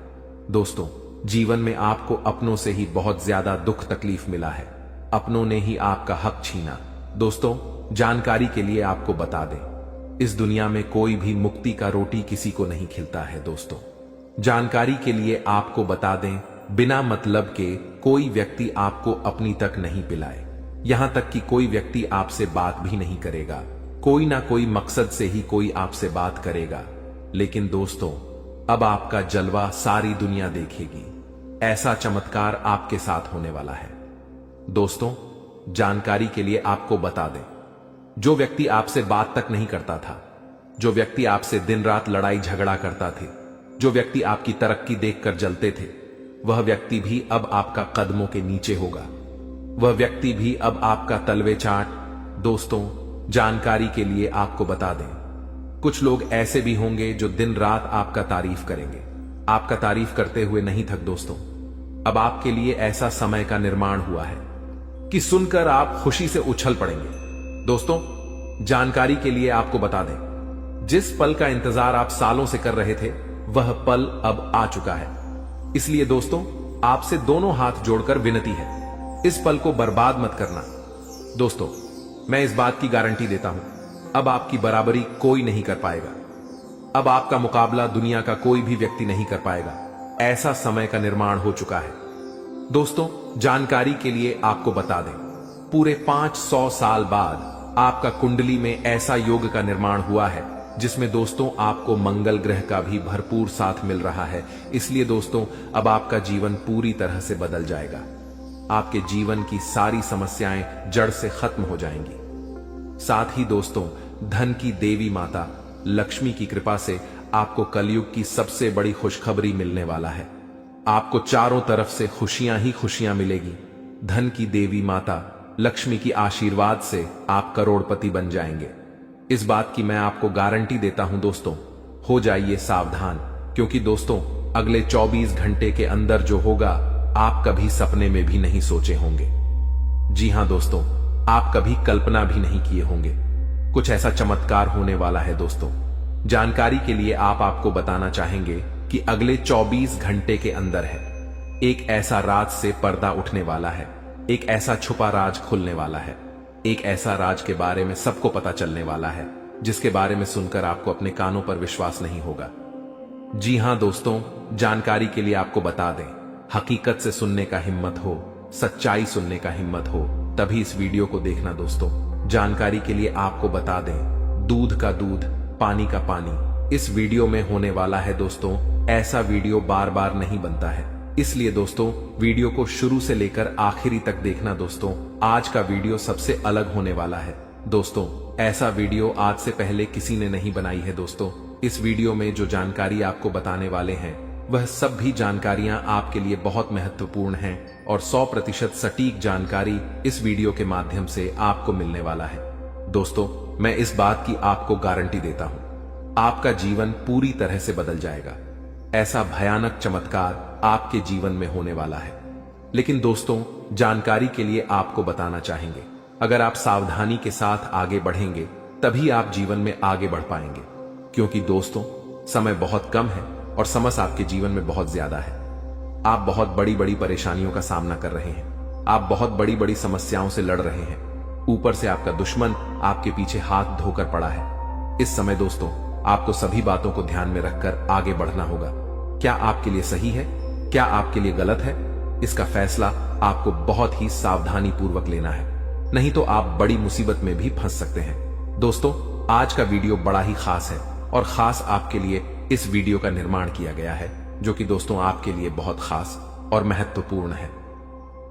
दोस्तों जीवन में आपको अपनों से ही बहुत ज्यादा दुख तकलीफ मिला है, अपनों ने ही आपका हक छीना। दोस्तों जानकारी के लिए आपको बता दें, इस दुनिया में कोई भी मुक्ति का रोटी किसी को नहीं खिलता है। दोस्तों जानकारी के लिए आपको बता दें, बिना मतलब के कोई व्यक्ति आपको अपनी तक नहीं पिलाए, यहां तक कि कोई व्यक्ति आपसे बात भी नहीं करेगा। कोई ना कोई मकसद से ही कोई आपसे बात करेगा, लेकिन दोस्तों अब आपका जलवा सारी दुनिया देखेगी। ऐसा चमत्कार आपके साथ होने वाला है। दोस्तों जानकारी के लिए आपको बता दें, जो व्यक्ति आपसे बात तक नहीं करता था, जो व्यक्ति आपसे दिन रात लड़ाई झगड़ा करता थे, जो व्यक्ति आपकी तरक्की देखकर जलते थे, वह व्यक्ति भी अब आपका कदमों के नीचे होगा, वह व्यक्ति भी अब आपका तलवे चाट। दोस्तों जानकारी के लिए आपको बता दें, कुछ लोग ऐसे भी होंगे जो दिन रात आपका तारीफ करेंगे, आपका तारीफ करते हुए नहीं थक। दोस्तों अब आपके लिए ऐसा समय का निर्माण हुआ है कि सुनकर आप खुशी से उछल पड़ेंगे। दोस्तों जानकारी के लिए आपको बता दें, जिस पल का इंतजार आप सालों से कर रहे थे वह पल अब आ चुका है। इसलिए दोस्तों आपसे दोनों हाथ जोड़कर विनती है, इस पल को बर्बाद मत करना। दोस्तों मैं इस बात की गारंटी देता हूं, अब आपकी बराबरी कोई नहीं कर पाएगा, अब आपका मुकाबला दुनिया का कोई भी व्यक्ति नहीं कर पाएगा। ऐसा समय का निर्माण हो चुका है। दोस्तों जानकारी के लिए आपको बता दें, पूरे 500 साल बाद आपका कुंडली में ऐसा योग का निर्माण हुआ है जिसमें दोस्तों आपको मंगल ग्रह का भी भरपूर साथ मिल रहा है। इसलिए दोस्तों अब आपका जीवन पूरी तरह से बदल जाएगा, आपके जीवन की सारी समस्याएं जड़ से खत्म हो जाएंगी। साथ ही दोस्तों धन की देवी माता लक्ष्मी की कृपा से आपको कलयुग की सबसे बड़ी खुशखबरी मिलने वाला है। आपको चारों तरफ से खुशियां ही खुशियां मिलेगी। धन की देवी माता लक्ष्मी की आशीर्वाद से आप करोड़पति बन जाएंगे, इस बात की मैं आपको गारंटी देता हूं। दोस्तों हो जाइए सावधान, क्योंकि दोस्तों अगले 24 घंटे के अंदर जो होगा आप कभी सपने में भी नहीं सोचे होंगे। जी हां दोस्तों, आप कभी कल्पना भी नहीं किए होंगे, कुछ ऐसा चमत्कार होने वाला है। दोस्तों जानकारी के लिए आपको बताना चाहेंगे कि अगले 24 घंटे के अंदर है एक ऐसा राज से पर्दा उठने वाला है, एक ऐसा छुपा राज खुलने वाला है, एक ऐसा राज के बारे में सबको पता चलने वाला है जिसके बारे में सुनकर आपको अपने कानों पर विश्वास नहीं होगा। जी हां दोस्तों, जानकारी के लिए आपको बता दें, हकीकत से सुनने का हिम्मत हो, सच्चाई सुनने का हिम्मत हो, तभी इस वीडियो को देखना। दोस्तों जानकारी के लिए आपको बता दें, दूध का दूध, पानी का पानी इस वीडियो में होने वाला है। दोस्तों ऐसा वीडियो बार बार नहीं बनता है, इसलिए दोस्तों वीडियो को शुरू से लेकर आखिरी तक देखना दोस्तों। आज का वीडियो सबसे अलग होने वाला है दोस्तों। ऐसा वीडियो आज से पहले किसी ने नहीं बनाई है दोस्तों। इस वीडियो में जो जानकारी आपको बताने वाले हैं वह सब भी जानकारियां आपके लिए बहुत महत्वपूर्ण हैं और 100% सटीक जानकारी इस वीडियो के माध्यम से आपको मिलने वाला है दोस्तों। मैं इस बात की आपको गारंटी देता हूं, आपका जीवन पूरी तरह से बदल जाएगा। ऐसा भयानक चमत्कार आपके जीवन में होने वाला है। लेकिन दोस्तों, जानकारी के लिए आपको बताना चाहेंगे, अगर आप सावधानी के साथ आगे बढ़ेंगे तभी आप जीवन में आगे बढ़ पाएंगे। क्योंकि दोस्तों, समय बहुत कम है और समस्या आपके जीवन में बहुत ज्यादा है। आप बहुत बड़ी बड़ी परेशानियों का सामना कर रहे हैं, आप बहुत बड़ी बड़ी समस्याओं से लड़ रहे हैं। ऊपर से आपका दुश्मन आपके पीछे हाथ धोकर पड़ा है। इस समय दोस्तों, आपको सभी बातों को ध्यान में रखकर आगे बढ़ना होगा। क्या आपके लिए सही है, क्या आपके लिए गलत है, इसका फैसला आपको बहुत ही सावधानी पूर्वक लेना है, नहीं तो आप बड़ी मुसीबत में भी फंस सकते हैं। दोस्तों, आज का वीडियो बड़ा ही खास है और खास आपके लिए इस वीडियो का निर्माण किया गया है, जो कि दोस्तों आपके लिए बहुत खास और महत्वपूर्ण है।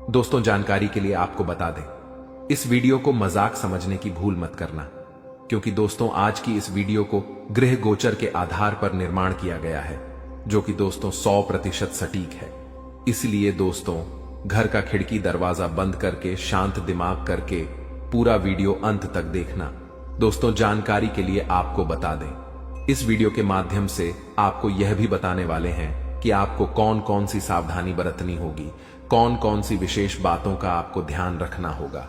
दोस्तों, जानकारी के लिए आपको बता दें, इस वीडियो को मजाक समझने की भूल मत करना, क्योंकि दोस्तों आज की इस वीडियो को गृह गोचर के आधार पर निर्माण किया गया है, जो कि दोस्तों 100% सटीक है। इसलिए दोस्तों, घर का खिड़की दरवाजा बंद करके शांत दिमाग करके पूरा वीडियो अंत तक देखना। दोस्तों, जानकारी के लिए आपको बता दें, इस वीडियो के माध्यम से आपको यह भी बताने वाले हैं कि आपको कौन कौन सी सावधानी बरतनी होगी, कौन कौन सी विशेष बातों का आपको ध्यान रखना होगा,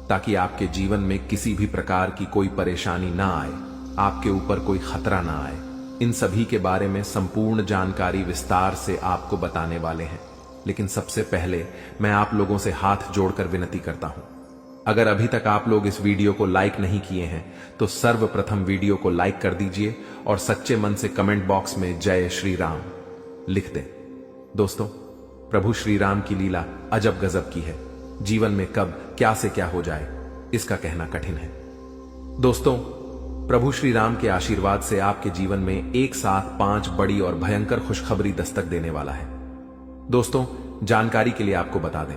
ताकि आपके जीवन में किसी भी प्रकार की कोई परेशानी ना आए, आपके ऊपर कोई खतरा ना आए। इन सभी के बारे में संपूर्ण जानकारी विस्तार से आपको बताने वाले हैं। लेकिन सबसे पहले मैं आप लोगों से हाथ जोड़कर विनती करता हूं, अगर अभी तक आप लोग इस वीडियो को लाइक नहीं किए हैं तो सर्वप्रथम वीडियो को लाइक कर दीजिए और सच्चे मन से कमेंट बॉक्स में जय श्री राम लिख दें। दोस्तों, प्रभु श्री राम की लीला अजब गजब की है। जीवन में कब क्या से क्या हो जाए इसका कहना कठिन है। दोस्तों, प्रभु श्री राम के आशीर्वाद से आपके जीवन में एक साथ 5 बड़ी और भयंकर खुशखबरी दस्तक देने वाला है। दोस्तों, जानकारी के लिए आपको बता दें,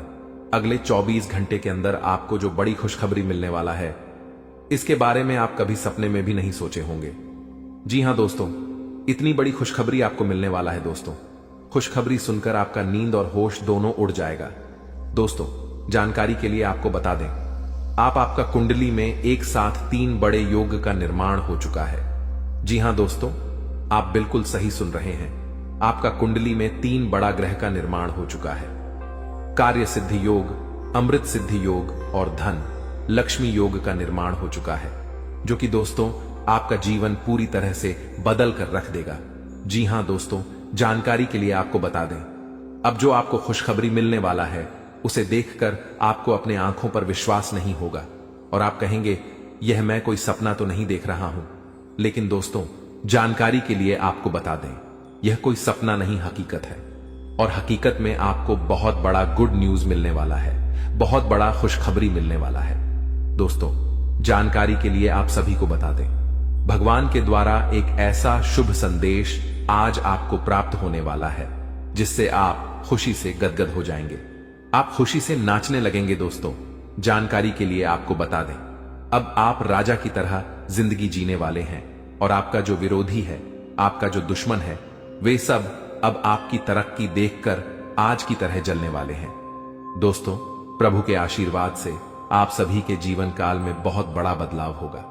अगले 24 घंटे के अंदर आपको जो बड़ी खुशखबरी मिलने वाला है, इसके बारे में आप कभी सपने में भी नहीं सोचे होंगे। जी हां दोस्तों, इतनी बड़ी खुशखबरी आपको मिलने वाला है। दोस्तों, खुशखबरी सुनकर आपका नींद और होश दोनों उड़ जाएगा। दोस्तों, जानकारी के लिए आपको बता दें, आपका कुंडली में एक साथ 3 बड़े योग का निर्माण हो चुका है। जी हां दोस्तों, आप बिल्कुल सही सुन रहे हैं, आपका कुंडली में 3 बड़ा ग्रह का निर्माण हो चुका है। कार्य सिद्धि योग, अमृत सिद्धि योग और धन लक्ष्मी योग का निर्माण हो चुका है, जो कि दोस्तों आपका जीवन पूरी तरह से बदल कर रख देगा। जी हां दोस्तों, जानकारी के लिए आपको बता दें, अब जो आपको खुशखबरी मिलने वाला है उसे देखकर आपको अपने आंखों पर विश्वास नहीं होगा और आप कहेंगे, यह मैं कोई सपना तो नहीं देख रहा हूं। लेकिन दोस्तों, जानकारी के लिए आपको बता दें, यह कोई सपना नहीं, हकीकत है। और हकीकत में आपको बहुत बड़ा गुड न्यूज मिलने वाला है, बहुत बड़ा खुशखबरी मिलने वाला है। दोस्तों, जानकारी के लिए आप सभी को बता दें, भगवान के द्वारा एक ऐसा शुभ संदेश आज आपको प्राप्त होने वाला है, जिससे आप खुशी से गदगद हो जाएंगे, आप खुशी से नाचने लगेंगे। दोस्तों, जानकारी के लिए आपको बता दें, अब आप राजा की तरह जिंदगी जीने वाले हैं और आपका जो विरोधी है, आपका जो दुश्मन है, वे सब अब आपकी तरक्की देखकर आज की तरह जलने वाले हैं। दोस्तों, प्रभु के आशीर्वाद से आप सभी के जीवन काल में बहुत बड़ा बदलाव होगा।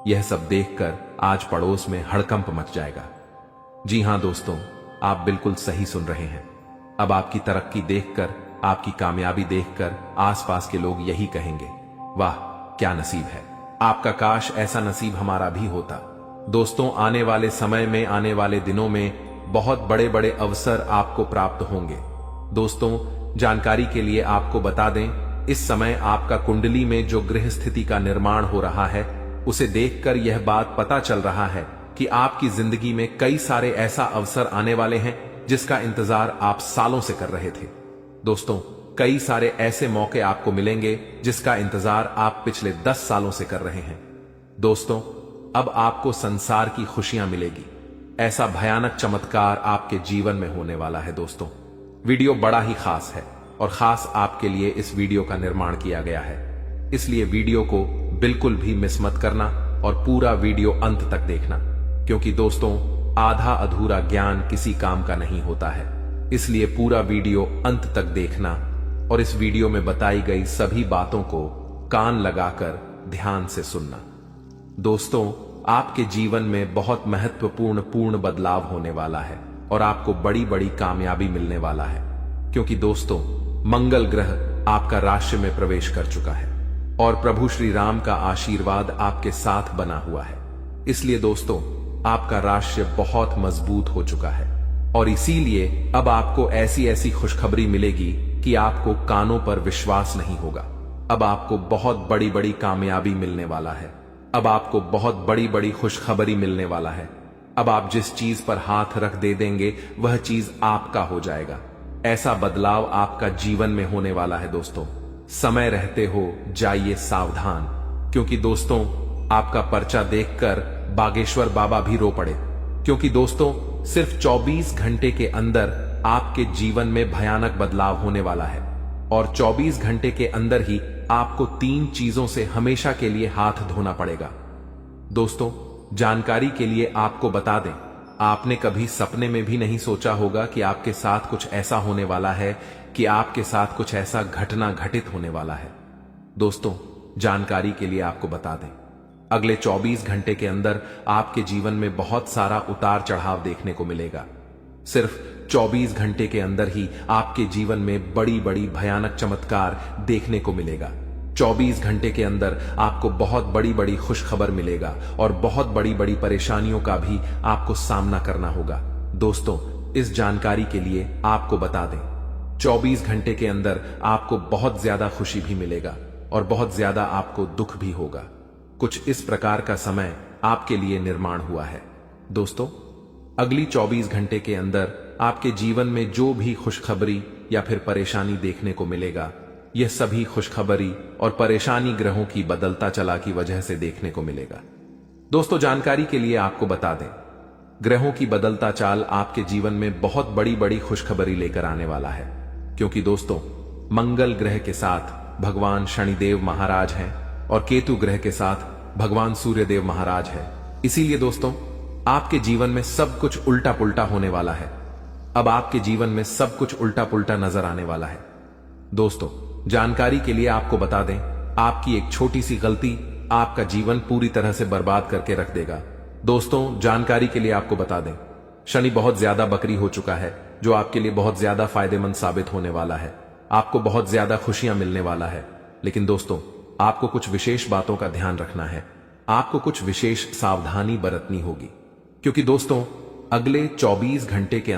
यह सब देखकर आज पड़ोस में हड़कंप मच जाएगा। जी हां दोस्तों, आप बिल्कुल सही सुन रहे हैं। अब आपकी तरक्की देखकर, आपकी कामयाबी देखकर आसपास के लोग यही कहेंगे, वाह क्या नसीब है आपका, काश ऐसा नसीब हमारा भी होता। दोस्तों, आने वाले समय में, आने वाले दिनों में बहुत बड़े बड़े अवसर आपको प्राप्त होंगे। दोस्तों, जानकारी के लिए आपको बता दें, इस समय आपका कुंडली में जो गृह स्थिति का निर्माण हो रहा है, उसे देखकर यह बात पता चल रहा है कि आपकी जिंदगी में कई सारे ऐसा अवसर आने वाले हैं जिसका इंतजार आप सालों से कर रहे थे। दोस्तों, कई सारे ऐसे मौके आपको मिलेंगे जिसका इंतजार आप पिछले 10 सालों से कर रहे हैं। दोस्तों, अब आपको संसार की खुशियां मिलेगी। ऐसा भयानक चमत्कार आपके जीवन में होने वाला है। दोस्तों, वीडियो बड़ा ही खास है और खास आपके लिए इस वीडियो का निर्माण किया गया है, इसलिए वीडियो को बिल्कुल भी मिस मत करना और पूरा वीडियो अंत तक देखना, क्योंकि दोस्तों आधा अधूरा ज्ञान किसी काम का नहीं होता है। इसलिए पूरा वीडियो अंत तक देखना और इस वीडियो में बताई गई सभी बातों को कान लगाकर ध्यान से सुनना। दोस्तों, आपके जीवन में बहुत महत्वपूर्ण बदलाव होने वाला है और आपको बड़ी बड़ी कामयाबी मिलने वाला है, क्योंकि दोस्तों मंगल ग्रह आपका राशि में प्रवेश कर चुका है और प्रभु श्री राम का आशीर्वाद आपके साथ बना हुआ है। इसलिए दोस्तों आपका राशि बहुत मजबूत हो चुका है और इसीलिए अब आपको ऐसी ऐसी खुशखबरी मिलेगी कि आपको कानों पर विश्वास नहीं होगा। अब आपको बहुत बड़ी बड़ी कामयाबी मिलने वाला है। अब आपको बहुत बड़ी बड़ी खुशखबरी मिलने वाला है। अब आप जिस चीज पर हाथ रख दे देंगे वह चीज आपका हो जाएगा। ऐसा बदलाव आपका जीवन में होने वाला है। दोस्तों समय रहते हो जाइए सावधान, क्योंकि दोस्तों आपका पर्चा देखकर बागेश्वर बाबा भी रो पड़े, क्योंकि दोस्तों सिर्फ 24 घंटे के अंदर आपके जीवन में भयानक बदलाव होने वाला है और 24 घंटे के अंदर ही आपको 3 चीजों से हमेशा के लिए हाथ धोना पड़ेगा। दोस्तों जानकारी के लिए आपको बता दें, आपने कभी सपने में भी नहीं सोचा होगा कि आपके साथ कुछ ऐसा होने वाला है, कि आपके साथ कुछ ऐसा घटना घटित होने वाला है। दोस्तों जानकारी के लिए आपको बता दें, अगले 24 घंटे के अंदर आपके जीवन में बहुत सारा उतार चढ़ाव देखने को मिलेगा। सिर्फ 24 घंटे के अंदर ही आपके जीवन में बड़ी बड़ी भयानक चमत्कार देखने को मिलेगा। 24 घंटे के अंदर आपको बहुत बड़ी बड़ी खुशखबर मिलेगा और बहुत बड़ी बड़ी परेशानियों का भी आपको सामना करना होगा। दोस्तों इस जानकारी के लिए आपको बता दें, 24 घंटे के अंदर आपको बहुत ज्यादा खुशी भी मिलेगा और बहुत ज्यादा आपको दुख भी होगा। कुछ इस प्रकार का समय आपके लिए निर्माण हुआ है। दोस्तों अगली 24 घंटे के अंदर आपके जीवन में जो भी खुशखबरी या फिर परेशानी देखने को मिलेगा, यह सभी खुशखबरी और परेशानी ग्रहों की बदलता चला की वजह से देखने को मिलेगा। दोस्तों जानकारी के लिए आपको बता दें, ग्रहों की बदलता चाल आपके जीवन में बहुत बड़ी बड़ी खुशखबरी लेकर आने वाला है, क्योंकि दोस्तों मंगल ग्रह के साथ भगवान शनिदेव महाराज हैं और केतु ग्रह के साथ भगवान सूर्यदेव महाराज है। इसीलिए दोस्तों आपके जीवन में सब कुछ उल्टा पुल्टा होने वाला है। अब आपके जीवन में सब कुछ उल्टा पुल्टा नजर आने वाला है। दोस्तों जानकारी के लिए आपको बता दें, आपकी एक छोटी सी गलती आपका जीवन पूरी तरह से बर्बाद करके रख देगा। दोस्तों जानकारी के लिए आपको बता दें, शनि बहुत ज्यादा बकरी हो चुका है, जो आपके लिए बहुत ज्यादा फायदेमंद साबित होने वाला है। आपको बहुत ज्यादा खुशियां मिलने वाला है, लेकिन दोस्तों आपको कुछ विशेष बातों का ध्यान रखना है। आपको कुछ विशेष सावधानी बरतनी होगी, क्योंकि दोस्तों अगले 24 घंटे के